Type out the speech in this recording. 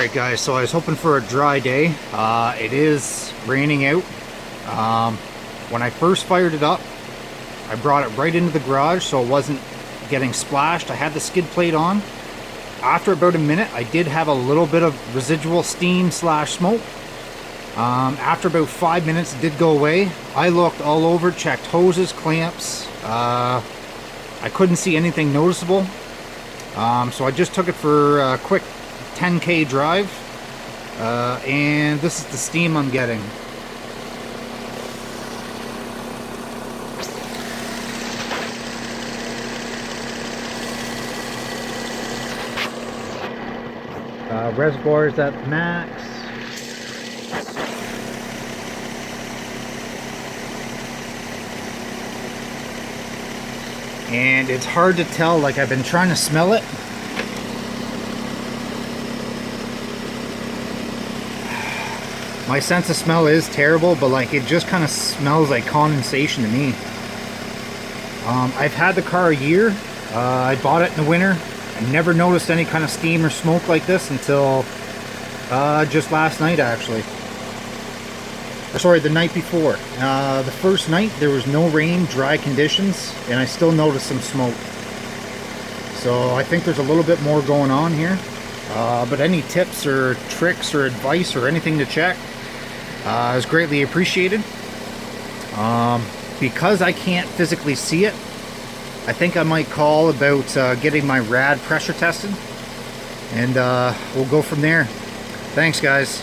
Alright guys, so I was hoping for a dry day. It is raining out. When I first fired it up, I brought it right into the garage so it wasn't getting splashed. I had the skid plate on. After about a minute, I did have a little bit of residual steam slash smoke. After about 5 minutes, it did go away. I looked all over, checked hoses, clamps. I couldn't see anything noticeable. So I just took it for a quick 10K drive, and this is the steam I'm getting. Reservoir is at max. And it's hard to tell, like I've been trying to smell it. My sense of smell is terrible, but like it just kind of smells like condensation to me. I've had the car a year. I bought it in the winter. I never noticed any kind of steam or smoke like this until just last night, actually. Or sorry, the night before. The first night there was no rain, dry conditions, and I still noticed some smoke. So I think there's a little bit more going on here. But any tips or tricks or advice or anything to check is greatly appreciated. Because I can't physically see it, I think I might call about getting my rad pressure tested, and we'll go from there. Thanks guys.